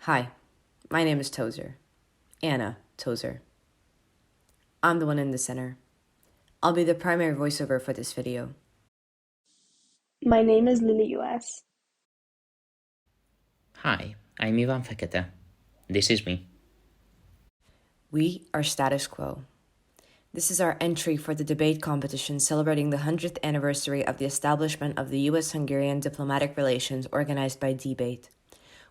Hi, my name is Tozer. Anna Tozer. I'm the one in the center. I'll be the primary voiceover for this video. My name is Lily US. Hi, I'm Ivan Fekete. This is me. We are Status Quo. This is our entry for the debate competition celebrating the 100th anniversary of the establishment of the US-Hungarian diplomatic relations organized by Debate.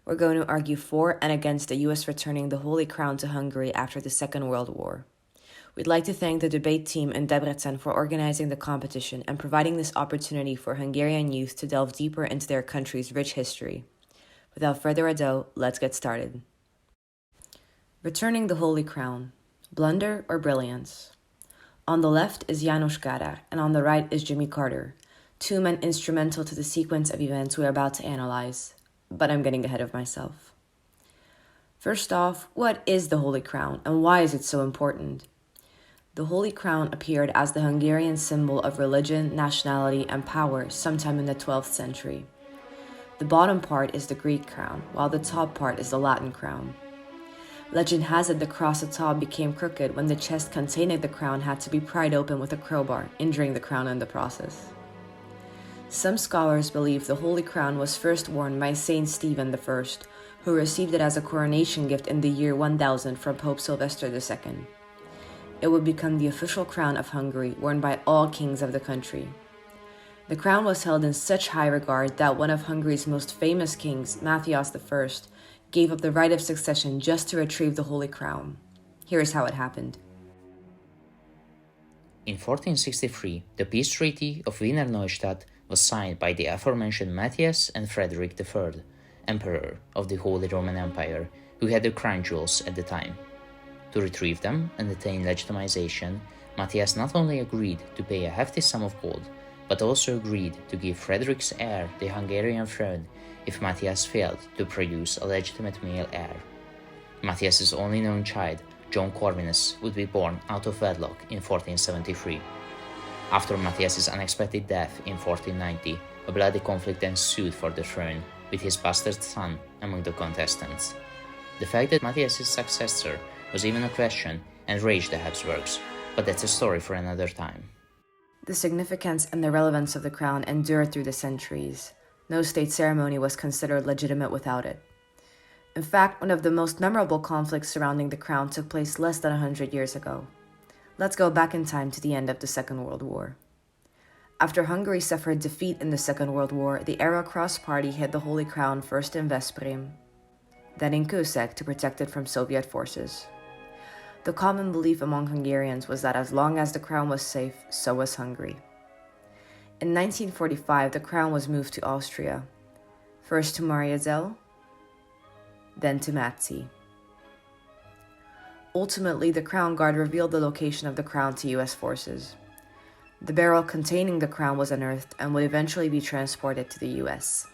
We're going to argue for and against the US returning the Holy Crown to Hungary after the Second World War. We'd like to thank the debate team in Debrecen for organizing the competition and providing this opportunity for Hungarian youth to delve deeper into their country's rich history. Without further ado, let's get started. Returning the Holy Crown, Blunder or Brilliance? On the left is János Kádár, and on the right is Jimmy Carter, two men instrumental to the sequence of events we're about to analyze. But I'm getting ahead of myself. First off, what is the Holy Crown, and why is it so important? The Holy Crown appeared as the Hungarian symbol of religion, nationality, and power sometime in the 12th century. The bottom part is the Greek crown, while the top part is the Latin crown. Legend has it the cross atop became crooked when the chest containing the crown had to be pried open with a crowbar, injuring the crown in the process. Some scholars believe the Holy Crown was first worn by Saint Stephen I, who received it as a coronation gift in the year 1000 from Pope Sylvester II. It would become the official crown of Hungary, worn by all kings of the country. The crown was held in such high regard that one of Hungary's most famous kings, Matthias I, gave up the right of succession just to retrieve the Holy Crown. Here is how it happened. In 1463, the peace treaty of Wiener Neustadt was signed by the aforementioned Matthias and Frederick III, Emperor of the Holy Roman Empire, who had the crown jewels at the time. To retrieve them and attain legitimization, Matthias not only agreed to pay a hefty sum of gold, but also agreed to give Frederick's heir the Hungarian throne if Matthias failed to produce a legitimate male heir. Matthias's only known child, John Corvinus, would be born out of wedlock in 1473. After Matthias's unexpected death in 1490, a bloody conflict ensued for the throne, with his bastard son among the contestants. The fact that Matthias's successor was even a question enraged the Habsburgs, but that's a story for another time. The significance and the relevance of the crown endured through the centuries. No state ceremony was considered legitimate without it. In fact, one of the most memorable conflicts surrounding the crown took place less than 100 years ago. Let's go back in time to the end of the Second World War. After Hungary suffered defeat in the Second World War, the Arrow Cross Party hid the Holy Crown first in Veszprém, then in Kőszeg to protect it from Soviet forces. The common belief among Hungarians was that as long as the crown was safe, so was Hungary. In 1945, the crown was moved to Austria, first to Mariazell, then to Matzi. Ultimately, the Crown Guard revealed the location of the crown to US forces. The barrel containing the crown was unearthed and would eventually be transported to the US.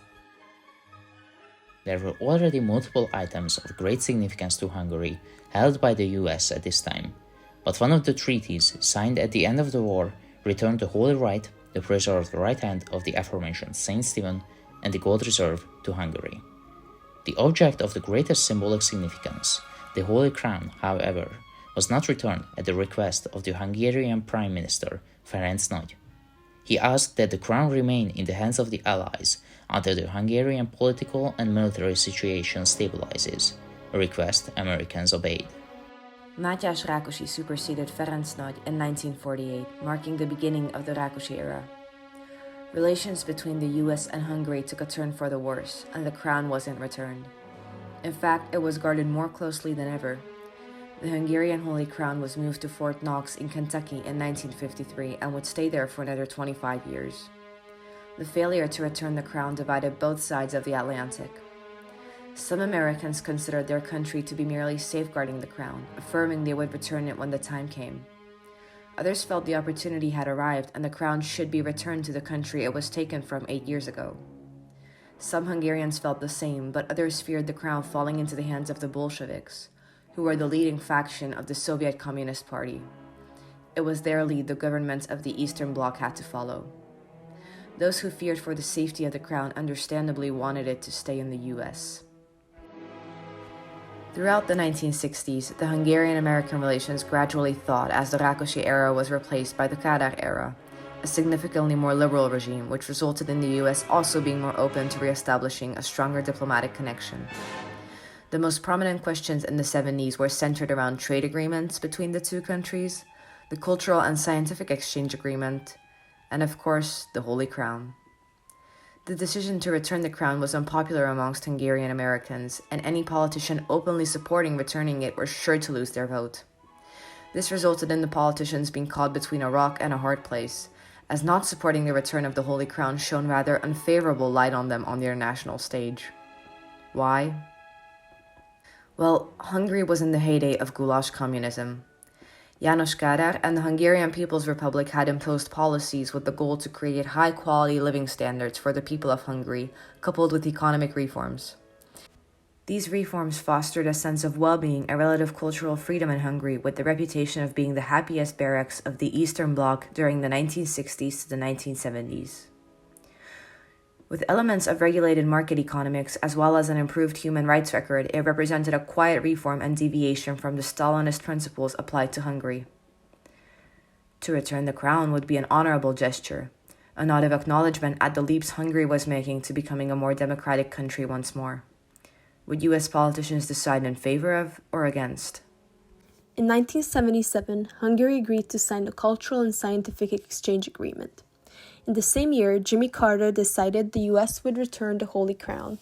There were already multiple items of great significance to Hungary held by the US at this time, but one of the treaties signed at the end of the war returned the Holy Right, the preserved right hand of the aforementioned Saint Stephen, and the gold reserve to Hungary. The object of the greatest symbolic significance, the Holy Crown, however, was not returned at the request of the Hungarian Prime Minister, Ferenc Nagy. He asked that the crown remain in the hands of the Allies until the Hungarian political and military situation stabilizes, a request Americans obeyed. Mátyás Rákosi superseded Ferenc Nagy in 1948, marking the beginning of the Rákosi era. Relations between the US and Hungary took a turn for the worse, and the crown wasn't returned. In fact, it was guarded more closely than ever. The Hungarian Holy Crown was moved to Fort Knox in Kentucky in 1953 and would stay there for another 25 years. The failure to return the crown divided both sides of the Atlantic. Some Americans considered their country to be merely safeguarding the crown, affirming they would return it when the time came. Others felt the opportunity had arrived and the crown should be returned to the country it was taken from 8 years ago. Some Hungarians felt the same, but others feared the crown falling into the hands of the Bolsheviks, who were the leading faction of the Soviet Communist Party. It was their lead the governments of the Eastern Bloc had to follow. Those who feared for the safety of the crown understandably wanted it to stay in the US. Throughout the 1960s, the Hungarian-American relations gradually thawed as the Rákosi era was replaced by the Kádár era, a significantly more liberal regime which resulted in the US also being more open to re-establishing a stronger diplomatic connection. The most prominent questions in the 70s were centered around trade agreements between the two countries, the cultural and scientific exchange agreement, and of course, the Holy Crown. The decision to return the crown was unpopular amongst Hungarian Americans, and any politician openly supporting returning it were sure to lose their vote. This resulted in the politicians being caught between a rock and a hard place, as not supporting the return of the Holy Crown shone rather unfavorable light on them on the international stage. Why? Well, Hungary was in the heyday of goulash communism. János Kádár and the Hungarian People's Republic had imposed policies with the goal to create high-quality living standards for the people of Hungary, coupled with economic reforms. These reforms fostered a sense of well-being and relative cultural freedom in Hungary, with the reputation of being the happiest barracks of the Eastern Bloc during the 1960s to the 1970s. With elements of regulated market economics as well as an improved human rights record, it represented a quiet reform and deviation from the Stalinist principles applied to Hungary. To return the crown would be an honorable gesture, a nod of acknowledgement at the leaps Hungary was making to becoming a more democratic country once more. Would US politicians decide in favor of or against? In 1977, Hungary agreed to sign the Cultural and Scientific Exchange Agreement. In the same year, Jimmy Carter decided the U.S. would return the Holy Crown.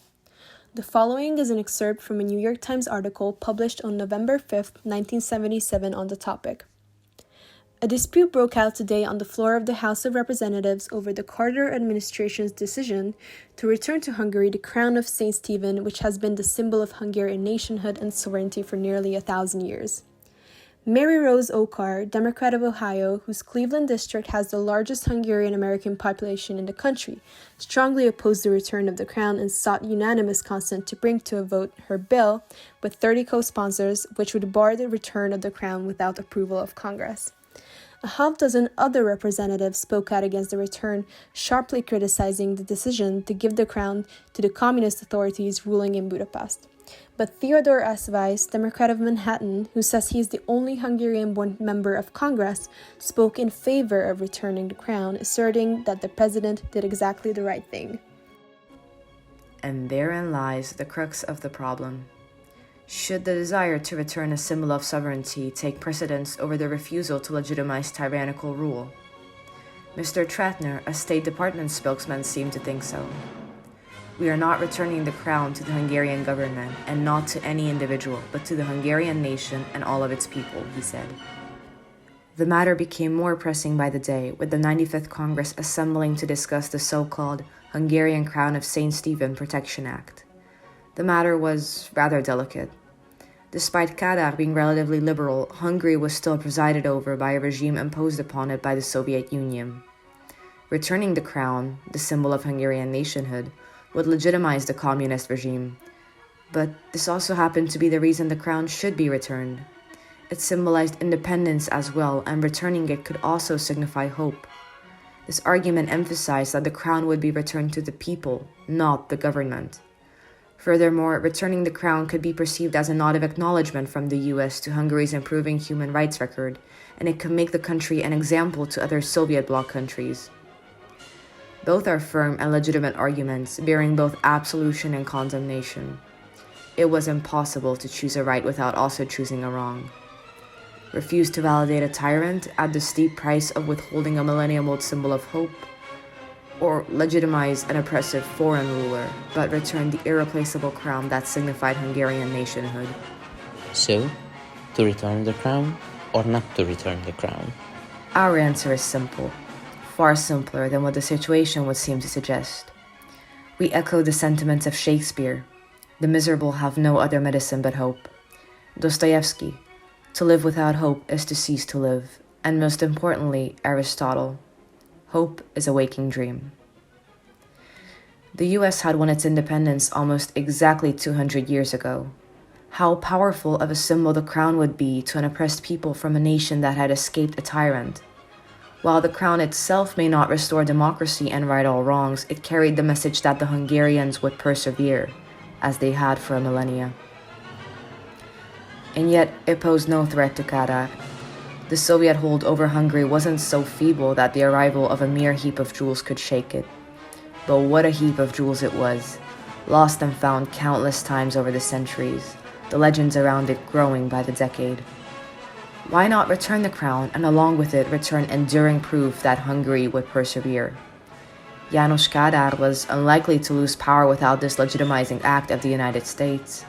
The following is an excerpt from a New York Times article published on November 5, 1977 on the topic. A dispute broke out today on the floor of the House of Representatives over the Carter administration's decision to return to Hungary the crown of St. Stephen, which has been the symbol of Hungarian nationhood and sovereignty for nearly 1,000 years. Mary Rose Okar, Democrat of Ohio, whose Cleveland district has the largest Hungarian-American population in the country, strongly opposed the return of the crown and sought unanimous consent to bring to a vote her bill with 30 co-sponsors, which would bar the return of the crown without approval of Congress. A half-dozen other representatives spoke out against the return, sharply criticizing the decision to give the crown to the communist authorities ruling in Budapest. But Theodore S. Weiss, Democrat of Manhattan, who says he is the only Hungarian-born member of Congress, spoke in favor of returning the crown, asserting that the president did exactly the right thing. And therein lies the crux of the problem. Should the desire to return a symbol of sovereignty take precedence over the refusal to legitimize tyrannical rule? Mr. Tratner, a State Department spokesman, seemed to think so. We are not returning the crown to the Hungarian government, and not to any individual, but to the Hungarian nation and all of its people, he said. The matter became more pressing by the day, with the 95th Congress assembling to discuss the so-called Hungarian Crown of St. Stephen Protection Act. The matter was rather delicate. Despite Kádár being relatively liberal, Hungary was still presided over by a regime imposed upon it by the Soviet Union. Returning the crown, the symbol of Hungarian nationhood, would legitimize the communist regime. But this also happened to be the reason the crown should be returned. It symbolized independence as well, and returning it could also signify hope. This argument emphasized that the crown would be returned to the people, not the government. Furthermore, returning the crown could be perceived as a nod of acknowledgement from the US to Hungary's improving human rights record, and it could make the country an example to other Soviet bloc countries. Both are firm and legitimate arguments, bearing both absolution and condemnation. It was impossible to choose a right without also choosing a wrong. Refuse to validate a tyrant at the steep price of withholding a millennium-old symbol of hope, or legitimize an oppressive foreign ruler, but return the irreplaceable crown that signified Hungarian nationhood. So, to return the crown or not to return the crown? Our answer is simple. Far simpler than what the situation would seem to suggest. We echo the sentiments of Shakespeare. The miserable have no other medicine but hope. Dostoevsky. To live without hope is to cease to live. And most importantly, Aristotle. Hope is a waking dream. The US had won its independence almost exactly 200 years ago. How powerful of a symbol the crown would be to an oppressed people from a nation that had escaped a tyrant. While the crown itself may not restore democracy and right all wrongs, it carried the message that the Hungarians would persevere, as they had for a millennia. And yet it posed no threat to Kara. The Soviet hold over Hungary wasn't so feeble that the arrival of a mere heap of jewels could shake it. But what a heap of jewels it was, lost and found countless times over the centuries, the legends around it growing by the decade. Why not return the crown, and along with it return enduring proof that Hungary would persevere? János Kádár was unlikely to lose power without this legitimizing act of the United States.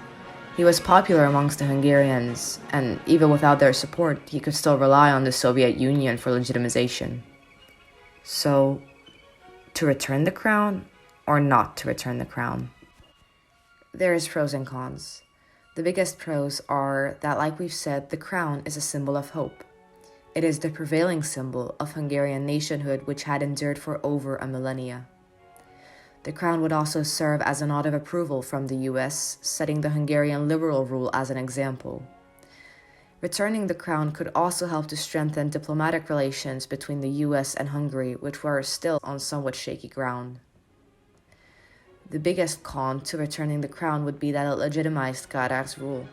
He was popular amongst the Hungarians, and even without their support, he could still rely on the Soviet Union for legitimization. So, to return the crown, or not to return the crown? There is pros and cons. The biggest pros are that, like we've said, the crown is a symbol of hope. It is the prevailing symbol of Hungarian nationhood, which had endured for over a millennia. The crown would also serve as a nod of approval from the US, setting the Hungarian liberal rule as an example. Returning the crown could also help to strengthen diplomatic relations between the US and Hungary, which were still on somewhat shaky ground. The biggest con to returning the crown would be that it legitimized Kádár's rule.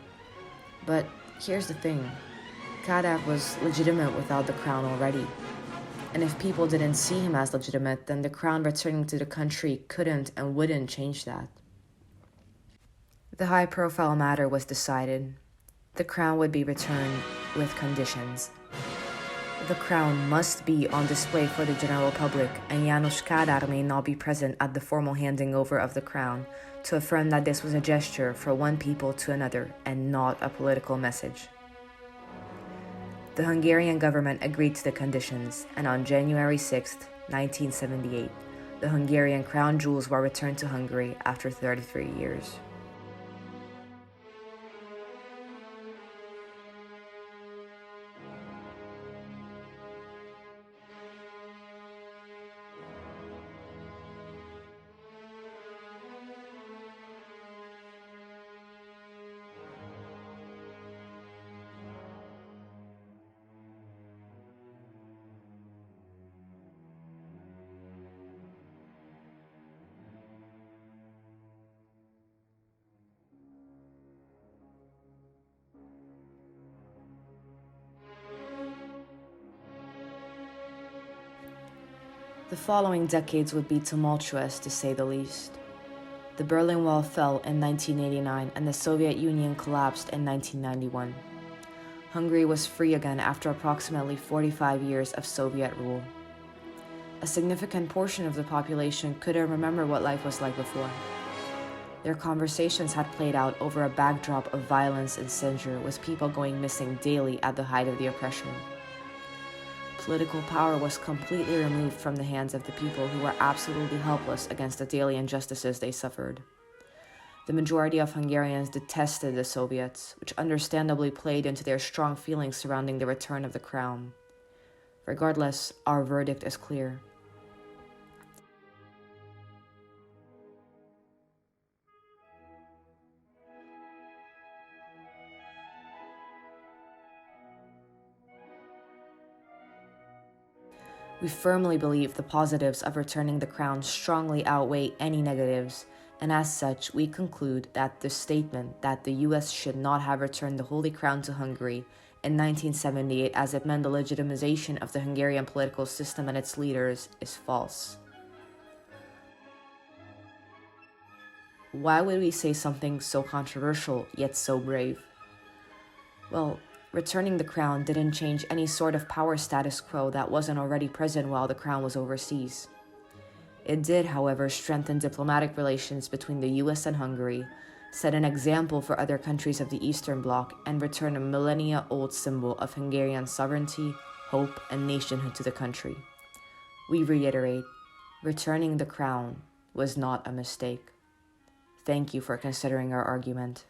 But here's the thing, Kádár was legitimate without the crown already. And if people didn't see him as legitimate, then the crown returning to the country couldn't and wouldn't change that. The high-profile matter was decided. The crown would be returned with conditions. The crown must be on display for the general public, and János Kádár may not be present at the formal handing over of the crown, to affirm that this was a gesture for one people to another and not a political message. The Hungarian government agreed to the conditions, and on January 6, 1978, the Hungarian crown jewels were returned to Hungary after 33 years. The following decades would be tumultuous, to say the least. The Berlin Wall fell in 1989 and the Soviet Union collapsed in 1991. Hungary was free again after approximately 45 years of Soviet rule. A significant portion of the population couldn't remember what life was like before. Their conversations had played out over a backdrop of violence and censure, with people going missing daily at the height of the oppression. Political power was completely removed from the hands of the people, who were absolutely helpless against the daily injustices they suffered. The majority of Hungarians detested the Soviets, which understandably played into their strong feelings surrounding the return of the crown. Regardless, our verdict is clear. We firmly believe the positives of returning the crown strongly outweigh any negatives, and as such, we conclude that the statement that the US should not have returned the Holy Crown to Hungary in 1978 as it meant the legitimization of the Hungarian political system and its leaders is false. Why would we say something so controversial yet so brave? Well, returning the crown didn't change any sort of power status quo that wasn't already present while the crown was overseas. It did, however, strengthen diplomatic relations between the US and Hungary, set an example for other countries of the Eastern Bloc, and return a millennia-old symbol of Hungarian sovereignty, hope, and nationhood to the country. We reiterate, returning the crown was not a mistake. Thank you for considering our argument.